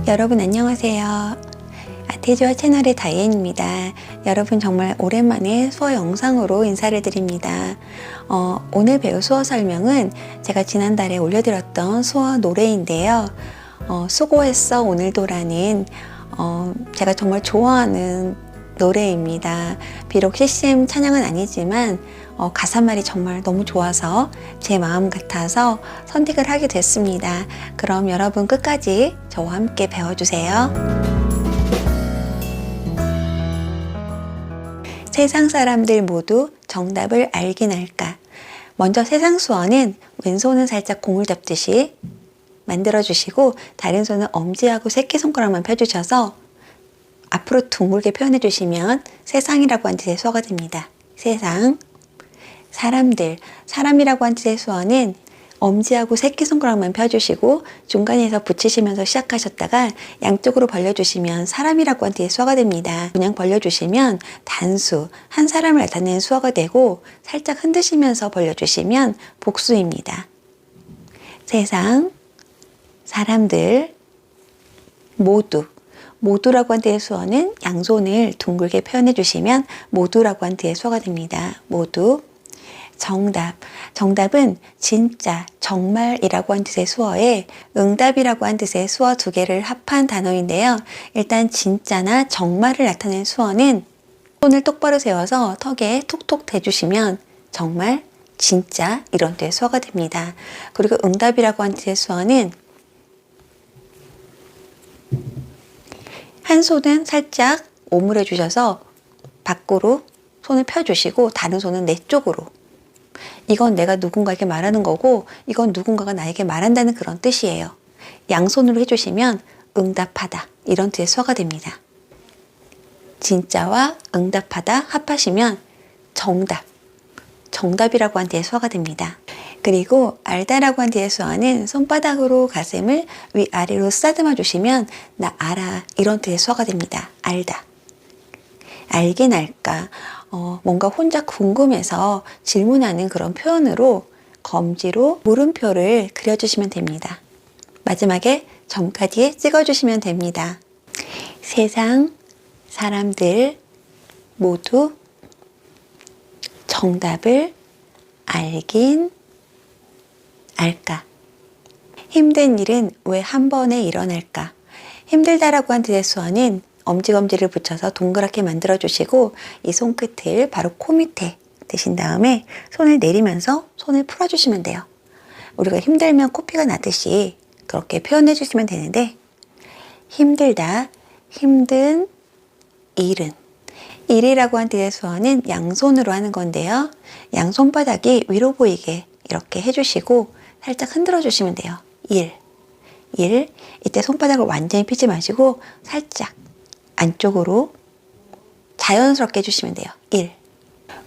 여러분 안녕하세요. 아태주어 채널의 다이앤입니다. 여러분 정말 오랜만에 수어 영상으로 인사를 드립니다. 오늘 배울 수어 설명은 제가 지난달에 올려드렸던 수어 노래인데요. 수고했어 오늘도라는 제가 정말 좋아하는 노래입니다. 비록 CCM 찬양은 아니지만 가사말이 정말 너무 좋아서 제 마음 같아서 선택을 하게 됐습니다. 그럼 여러분 끝까지 저와 함께 배워주세요. 세상 사람들 모두 정답을 알긴 알까. 먼저 세상 수어는 왼손은 살짝 공을 잡듯이 만들어주시고 다른 손은 엄지하고 새끼손가락만 펴주셔서 앞으로 둥글게 표현해 주시면 세상이라고 한 뜻의 수어가 됩니다. 세상, 사람들, 사람이라고 한 뜻의 수어는 엄지하고 새끼손가락만 펴주시고 중간에서 붙이시면서 시작하셨다가 양쪽으로 벌려주시면 사람이라고 한 뜻의 수어가 됩니다. 그냥 벌려주시면 단수, 한 사람을 나타내는 수어가 되고 살짝 흔드시면서 벌려주시면 복수입니다. 세상, 사람들, 모두, 모두라고 한 뜻의 수어는 양손을 둥글게 표현해 주시면 모두라고 한 뜻의 수어가 됩니다. 모두. 정답. 정답은 진짜, 정말이라고 한 뜻의 수어에 응답이라고 한 뜻의 수어 두 개를 합한 단어인데요. 일단 진짜나 정말을 나타내는 수어는 손을 똑바로 세워서 턱에 톡톡 대주시면 정말, 진짜 이런 뜻의 수어가 됩니다. 그리고 응답이라고 한 뜻의 수어는 한 손은 살짝 오므려 주셔서 밖으로 손을 펴주시고 다른 손은 내 쪽으로. 이건 내가 누군가에게 말하는 거고 이건 누군가가 나에게 말한다는 그런 뜻이에요. 양손으로 해주시면 응답하다 이런 뜻의 수어가 됩니다. 진짜와 응답하다 합하시면 정답, 정답이라고 한 뜻의 수어가 됩니다. 그리고 알다라고 한 뜻의 수어는 손바닥으로 가슴을 위아래로 쓰다듬어 주시면 나 알아 이런 뜻의 수어가 됩니다. 알다. 알긴 알까. 뭔가 혼자 궁금해서 질문하는 그런 표현으로 검지로 물음표를 그려주시면 됩니다. 마지막에 점까지 찍어주시면 됩니다. 세상, 사람들 모두 정답을 알긴 알까. 힘든 일은 왜 한 번에 일어날까. 힘들다라고 한 뜻의 수어는 엄지검지를 붙여서 동그랗게 만들어 주시고 이 손끝을 바로 코 밑에 대신 다음에 손을 내리면서 손을 풀어 주시면 돼요. 우리가 힘들면 코피가 나듯이 그렇게 표현해 주시면 되는데 힘들다, 힘든 일은 일이라고 한 뜻의 수어는 양손으로 하는 건데요. 양손바닥이 위로 보이게 이렇게 해주시고 살짝 흔들어 주시면 돼요. 일. 이때 손바닥을 완전히 펴지 마시고 살짝 안쪽으로 자연스럽게 해주시면 돼요. 일.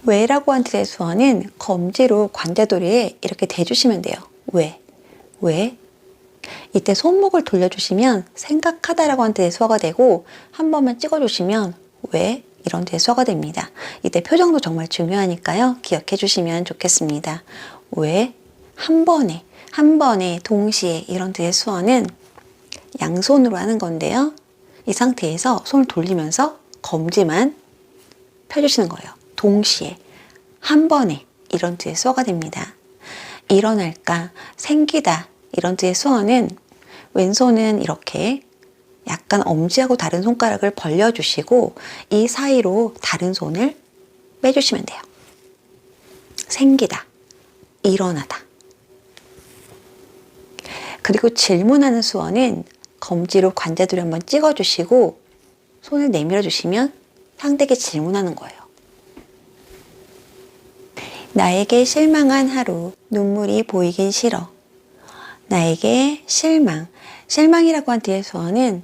왜라고 한 뜻의 수어는 검지로 관자돌이에 이렇게 대주시면 돼요. 왜? 이때 손목을 돌려주시면 생각하다라고 한 뜻의 수어가 되고 한 번만 찍어주시면 왜? 이런 뜻의 수어가 됩니다. 이때 표정도 정말 중요하니까요. 기억해 주시면 좋겠습니다. 왜? 한 번에 동시에 이런 뜻의 수어는 양손으로 하는 건데요. 이 상태에서 손을 돌리면서 검지만 펴주시는 거예요. 동시에 한 번에 이런 뜻의 수어가 됩니다. 일어날까, 생기다 이런 뜻의 수어는 왼손은 이렇게 약간 엄지하고 다른 손가락을 벌려주시고 이 사이로 다른 손을 빼주시면 돼요. 생기다, 일어나다. 그리고 질문하는 수어는 검지로 관자돌이 한번 찍어주시고 손을 내밀어 주시면 상대에게 질문하는 거예요. 나에게 실망한 하루, 눈물이 보이긴 싫어. 나에게 실망이라고 한 뜻의 수어는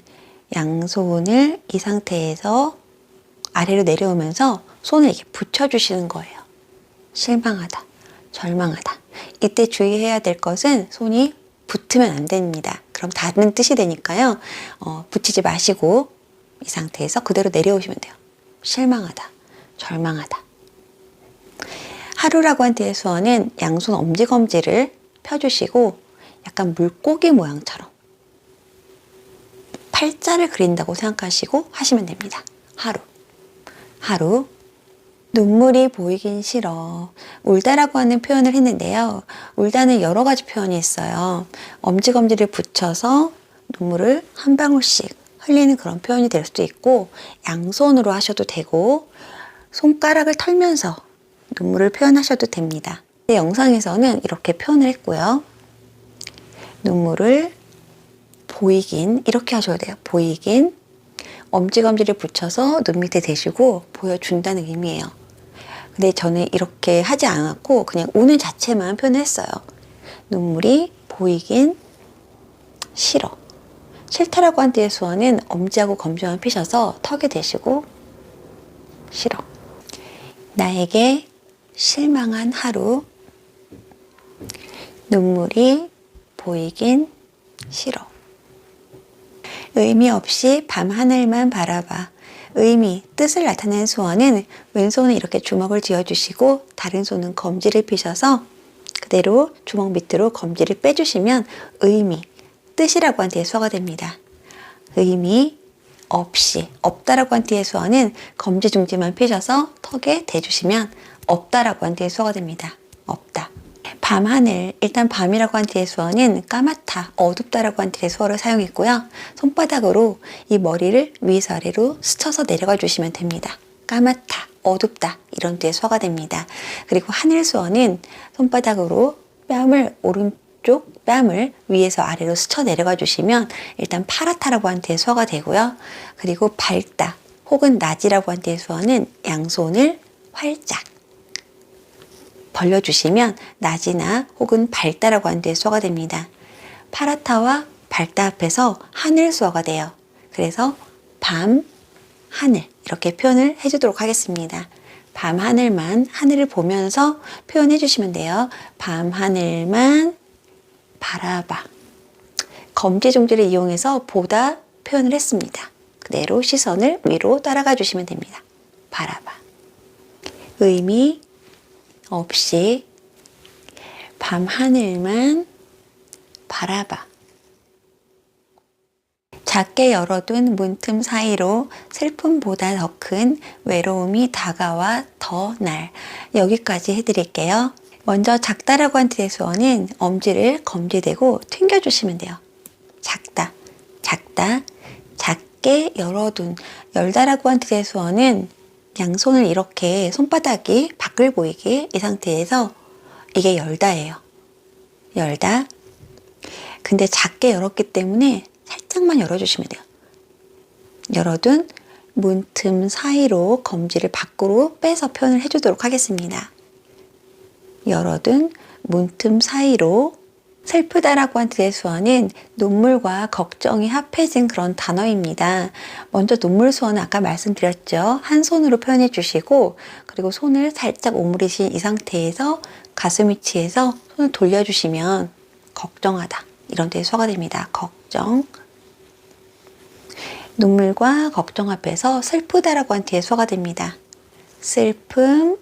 양손을 이 상태에서 아래로 내려오면서 손을 이렇게 붙여주시는 거예요. 실망하다, 절망하다. 이때 주의해야 될 것은 손이 붙으면 안 됩니다. 그럼 다른 뜻이 되니까요. 붙이지 마시고 이 상태에서 그대로 내려오시면 돼요. 실망하다, 절망하다. 하루라고 한 뜻의 수어는 양손 엄지검지를 펴주시고 약간 물고기 모양처럼 팔자를 그린다고 생각하시고 하시면 됩니다. 하루. 눈물이 보이긴 싫어. 울다라고 하는 표현을 했는데요. 울다는 여러 가지 표현이 있어요. 엄지검지를 붙여서 눈물을 한 방울씩 흘리는 그런 표현이 될 수도 있고, 양손으로 하셔도 되고, 손가락을 털면서 눈물을 표현하셔도 됩니다. 영상에서는 이렇게 표현을 했고요. 눈물을 보이긴, 이렇게 하셔야 돼요. 보이긴, 엄지검지를 붙여서 눈 밑에 대시고 보여준다는 의미예요. 근데 저는 이렇게 하지 않았고 그냥 우는 자체만 표현했어요. 눈물이 보이긴 싫어. 싫다라고 한 뜻의 수어는 엄지하고 검지만 피셔서 턱에 대시고 싫어. 나에게 실망한 하루. 눈물이 보이긴 싫어. 의미 없이 밤하늘만 바라봐. 의미, 뜻을 나타내는 수어는 왼손은 이렇게 주먹을 쥐어주시고 다른 손은 검지를 피셔서 그대로 주먹 밑으로 검지를 빼주시면 의미, 뜻이라고 한 뒤의 수어가 됩니다. 의미 없이, 없다라고 한 뒤의 수어는 검지 중지만 피셔서 턱에 대주시면 없다라고 한 뒤의 수어가 됩니다. 없다. 밤하늘, 일단 밤이라고 한 뒤의 수어는 까맣다, 어둡다라고 한 뒤의 수어를 사용했고요. 손바닥으로 이 머리를 위에서 아래로 스쳐서 내려가 주시면 됩니다. 까맣다, 어둡다 이런 뒤의 수어가 됩니다. 그리고 하늘 수어는 손바닥으로 오른쪽 뺨을 위에서 아래로 스쳐 내려가 주시면 일단 파랗다라고 한 뒤의 수어가 되고요. 그리고 밝다 혹은 낮이라고 한 뒤의 수어는 양손을 활짝 벌려주시면 낮이나 혹은 밝다라고 하는 데의 수어가 됩니다. 파랗다와 밝다 앞에서 하늘 수어가 돼요. 그래서 밤, 하늘 이렇게 표현을 해주도록 하겠습니다. 밤 하늘만, 하늘을 보면서 표현해 주시면 돼요. 밤 하늘만 바라봐. 검지 중지를 이용해서 보다 표현을 했습니다. 그대로 시선을 위로 따라가 주시면 됩니다. 바라봐. 의미 없이 밤 하늘만 바라봐. 작게 열어둔 문틈 사이로 슬픔보다 더 큰 외로움이 다가와 더 날. 여기까지 해드릴게요. 먼저 작다라고 한 뜻의 수어는 엄지를 검지대고 튕겨주시면 돼요. 작다, 작게 열어둔. 열다라고 한 뜻의 수어는 양손을 이렇게 손바닥이 밖을 보이게 이 상태에서 이게 열다예요. 열다. 근데 작게 열었기 때문에 살짝만 열어주시면 돼요. 열어둔 문틈 사이로 검지를 밖으로 빼서 표현을 해주도록 하겠습니다. 열어둔 문틈 사이로. 슬프다라고 한 뜻의 수어는 눈물과 걱정이 합해진 그런 단어입니다. 먼저 눈물 수어는 아까 말씀드렸죠. 한 손으로 표현해 주시고 그리고 손을 살짝 오므리신 이 상태에서 가슴 위치에서 손을 돌려주시면 걱정하다 이런 데의 수어가 됩니다. 걱정. 눈물과 걱정 앞에서 슬프다라고 한 뒤의 수어가 됩니다. 슬픔,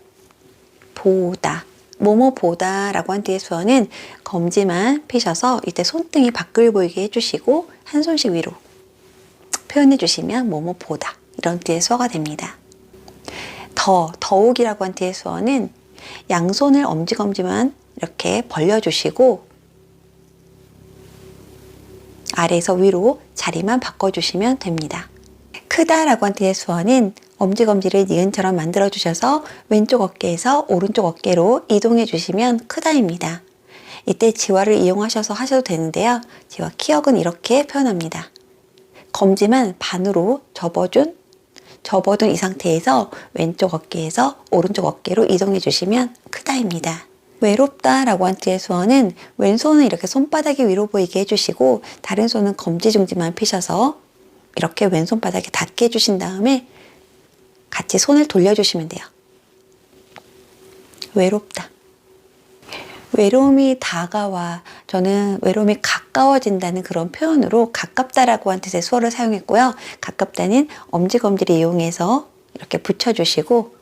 보다. 뭐뭐 보다 라고 한 뒤의 수어는 검지만 피셔서 이때 손등이 밖을 보이게 해주시고 한 손씩 위로 표현해 주시면 뭐뭐 보다 이런 뒤의 수어가 됩니다. 더욱이라고 한 뒤의 수어는 양손을 엄지검지만 이렇게 벌려주시고 아래에서 위로 자리만 바꿔주시면 됩니다. 크다라고 한 뒤의 수어는 엄지검지를 니은처럼 만들어 주셔서 왼쪽 어깨에서 오른쪽 어깨로 이동해 주시면 크다입니다. 이때 지화를 이용하셔서 하셔도 되는데요. 지화 키역은 이렇게 표현합니다. 검지만 반으로 접어둔 이 상태에서 왼쪽 어깨에서 오른쪽 어깨로 이동해 주시면 크다입니다. 외롭다라고 한 뒤의 수어는 왼손은 이렇게 손바닥이 위로 보이게 해주시고 다른 손은 검지 중지만 피셔서 이렇게 왼손바닥에 닿게 해주신 다음에 같이 손을 돌려주시면 돼요. 외롭다. 외로움이 다가와. 저는 외로움이 가까워진다는 그런 표현으로 가깝다라고 한 뜻의 수어를 사용했고요. 가깝다는 엄지검지를 이용해서 이렇게 붙여주시고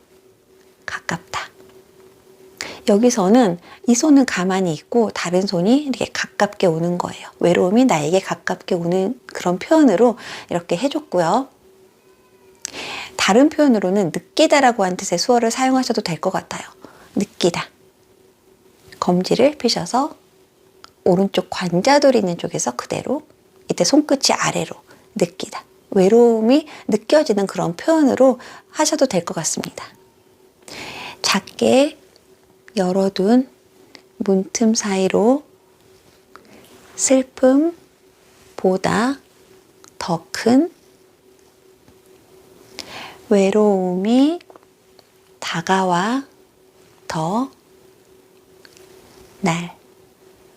가깝다. 여기서는 이 손은 가만히 있고 다른 손이 이렇게 가깝게 오는 거예요. 외로움이 나에게 가깝게 오는 그런 표현으로 이렇게 해줬고요. 다른 표현으로는 느끼다라고 하는 뜻의 수어를 사용하셔도 될 것 같아요. 느끼다. 검지를 펴셔서 오른쪽 관자돌이 있는 쪽에서 그대로, 이때 손끝이 아래로 느끼다. 외로움이 느껴지는 그런 표현으로 하셔도 될 것 같습니다. 작게 열어둔 문틈 사이로 슬픔보다 더 큰 외로움이 다가와 더 날.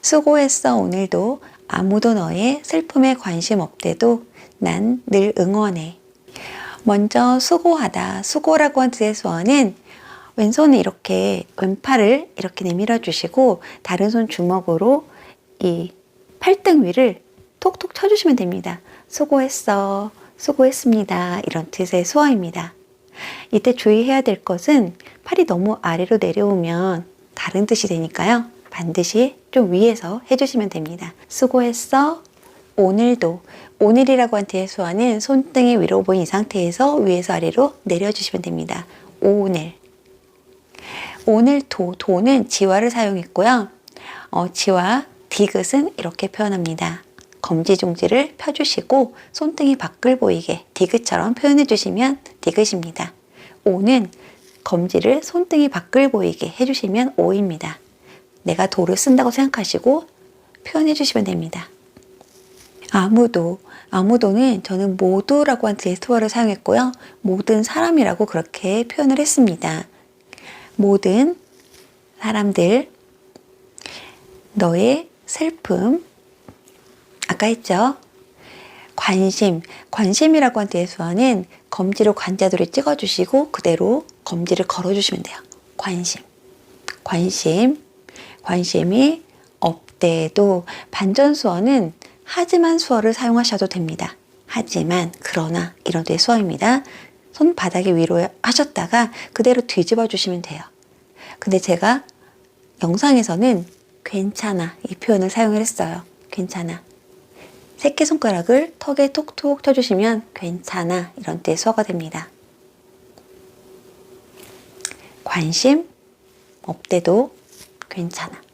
수고했어 오늘도. 아무도 너의 슬픔에 관심 없대도 난 늘 응원해. 먼저 수고하다. 수고라고 한 뜻의 수어는 왼손을 이렇게, 왼팔을 이렇게 내밀어 주시고 다른 손 주먹으로 이 팔등 위를 톡톡 쳐주시면 됩니다. 수고했어, 수고했습니다. 이런 뜻의 수어입니다. 이때 주의해야 될 것은 팔이 너무 아래로 내려오면 다른 뜻이 되니까요. 반드시 좀 위에서 해주시면 됩니다. 수고했어, 오늘도. 오늘이라고 한 뜻의 수어는 손등이 위로 보인 이 상태에서 위에서 아래로 내려주시면 됩니다. 오늘. 오늘도, 도는 지화를 사용했고요. 지화, 디귿은 이렇게 표현합니다. 검지중지를 펴주시고 손등이 밖을 보이게 디귿처럼 표현해 주시면 디귿입니다. 오는 검지를 손등이 밖을 보이게 해주시면 오입니다. 내가 도를 쓴다고 생각하시고 표현해 주시면 됩니다. 아무도, 아무도는 저는 모두라고 한 뜻의 수어를 사용했고요. 모든 사람이라고 그렇게 표현을 했습니다. 모든 사람들, 너의 슬픔, 아까 했죠? 관심, 관심이라고 한 뜻의 수어는 검지로 관자돌이 찍어주시고 그대로 검지를 걸어주시면 돼요. 관심, 관심, 관심이 없대도. 반전 수어는 하지만 수어를 사용하셔도 됩니다. 하지만, 그러나 이런 뜻의 수어입니다. 손바닥이 위로 하셨다가 그대로 뒤집어 주시면 돼요. 근데 제가 영상에서는 괜찮아 이 표현을 사용을 했어요. 괜찮아. 새끼손가락을 턱에 톡톡 쳐주시면 괜찮아 이런 뜻의 수어가 됩니다. 관심 없대도 괜찮아.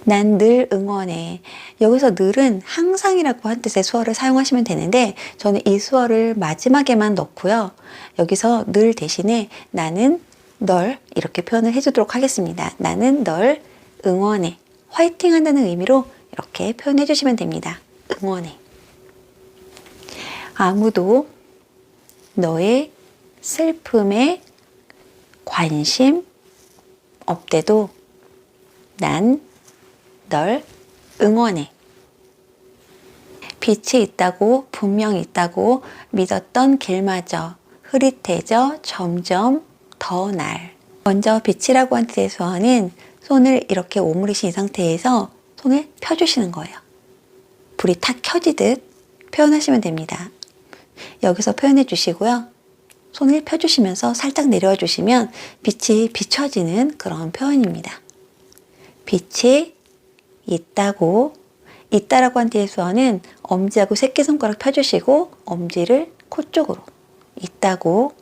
난 늘 응원해. 여기서 늘은 항상이라고 한 뜻의 수어를 사용하시면 되는데 저는 이 수어를 마지막에만 넣고요. 여기서 늘 대신에 나는 널 이렇게 표현을 해주도록 하겠습니다. 나는 널 응원해. 화이팅 한다는 의미로 이렇게 표현해 주시면 됩니다. 응원해. 아무도 너의 슬픔에 관심 없대도 난 널 응원해. 빛이 있다고, 분명히 있다고 믿었던 길마저 흐릿해져 점점 더 날. 먼저 빛이라고 한 뜻의 수어는 손을 이렇게 오므리신 이 상태에서 손을 펴주시는 거예요. 불이 탁 켜지듯 표현하시면 됩니다. 여기서 표현해 주시고요. 손을 펴주시면서 살짝 내려와 주시면 빛이 비춰지는 그런 표현입니다. 빛이 있다고, 있다라고 한 뒤의 수어는 엄지하고 새끼손가락 펴주시고 엄지를 코 쪽으로, 있다고,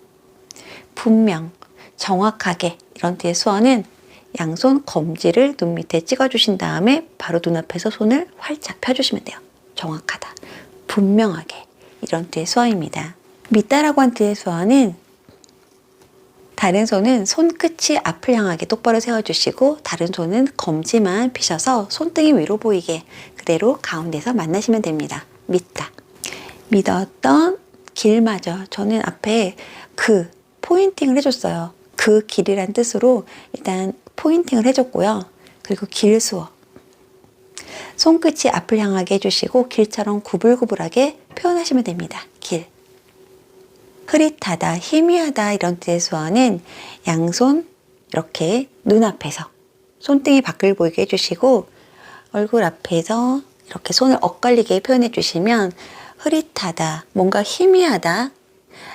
분명, 정확하게 이런 뒤의 수어는 양손 검지를 눈 밑에 찍어주신 다음에 바로 눈앞에서 손을 활짝 펴주시면 돼요. 정확하다, 분명하게 이런 뒤의 수어입니다. 믿다라고 한 뒤의 수어는 다른 손은 손끝이 앞을 향하게 똑바로 세워주시고 다른 손은 검지만 펴셔서 손등이 위로 보이게 그대로 가운데서 만나시면 됩니다. 믿다. 믿었던 길마저, 저는 앞에 그 포인팅을 해줬어요. 그 길이란 뜻으로 일단 포인팅을 해줬고요. 그리고 길수어. 손끝이 앞을 향하게 해주시고 길처럼 구불구불하게 표현하시면 됩니다. 길. 흐릿하다, 희미하다 이런 뜻의 수어는 양손 이렇게 눈앞에서 손등이 밖을 보이게 해주시고 얼굴 앞에서 이렇게 손을 엇갈리게 표현해 주시면 흐릿하다, 뭔가 희미하다,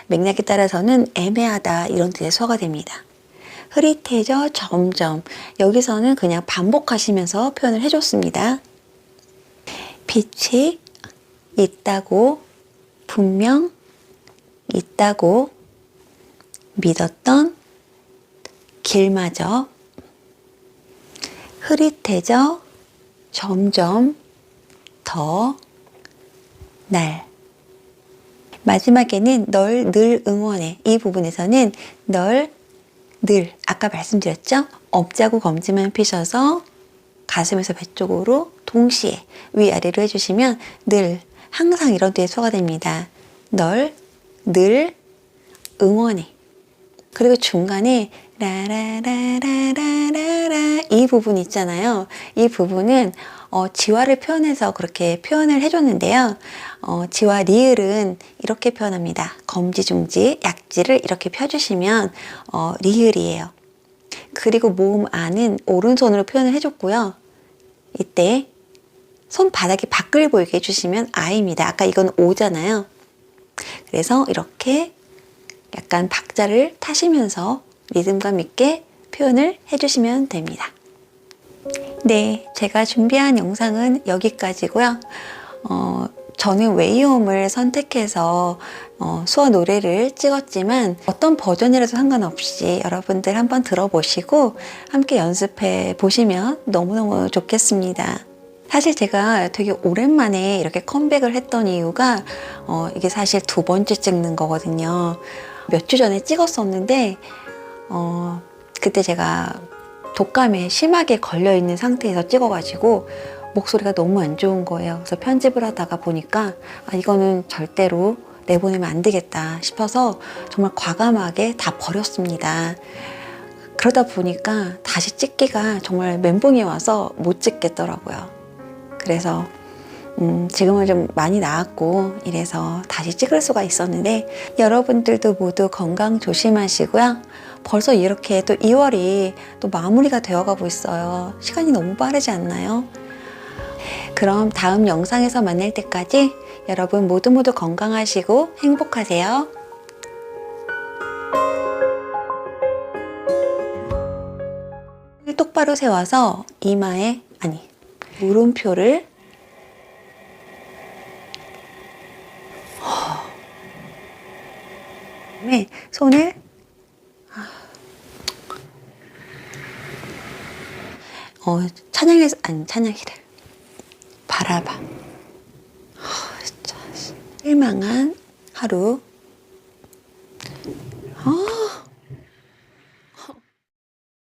맥락에 따라서는 애매하다 이런 뜻의 수어가 됩니다. 흐릿해져 점점. 여기서는 그냥 반복하시면서 표현을 해줬습니다. 빛이 있다고, 분명 있다고 믿었던 길마저 흐릿해져 점점 더 날. 마지막에는 널 늘 응원해. 이 부분에서는 널 늘, 아까 말씀드렸죠? 업자구 검지만 피셔서 가슴에서 배 쪽으로 동시에 위아래로 해주시면 늘, 항상 이런 데에 소화가 됩니다. 널 늘 응원해. 그리고 중간에 라라라라라라 이 부분 있잖아요. 이 부분은 지화를 표현해서 그렇게 표현을 해줬는데요. 지화 리을은 이렇게 표현합니다. 검지, 중지, 약지를 이렇게 펴주시면 리을이에요. 그리고 모음 안은 오른손으로 표현을 해줬고요. 이때 손바닥이 밖을 보이게 해주시면 아입니다. 아까 이건 오잖아요. 그래서 이렇게 약간 박자를 타시면서 리듬감 있게 표현을 해주시면 됩니다. 네, 제가 준비한 영상은 여기까지고요. 저는 웨이홈을 선택해서 수어 노래를 찍었지만 어떤 버전이라도 상관없이 여러분들 한번 들어보시고 함께 연습해 보시면 너무너무 좋겠습니다. 사실 제가 되게 오랜만에 이렇게 컴백을 했던 이유가 이게 사실 2번째 찍는 거거든요. 몇 주 전에 찍었었는데 그때 제가 독감에 심하게 걸려있는 상태에서 찍어가지고 목소리가 너무 안 좋은 거예요. 그래서 편집을 하다가 보니까 이거는 절대로 내보내면 안 되겠다 싶어서 정말 과감하게 다 버렸습니다. 그러다 보니까 다시 찍기가 정말 멘붕이 와서 못 찍겠더라고요. 그래서 지금은 좀 많이 나았고 이래서 다시 찍을 수가 있었는데 여러분들도 모두 건강 조심하시고요. 벌써 이렇게 또 2월이 또 마무리가 되어가고 있어요. 시간이 너무 빠르지 않나요? 그럼 다음 영상에서 만날 때까지 여러분 모두 건강하시고 행복하세요. 똑바로 세워서 이마에 물음표를 손을 찬양이래. 바라봐. 진짜 실망한 하루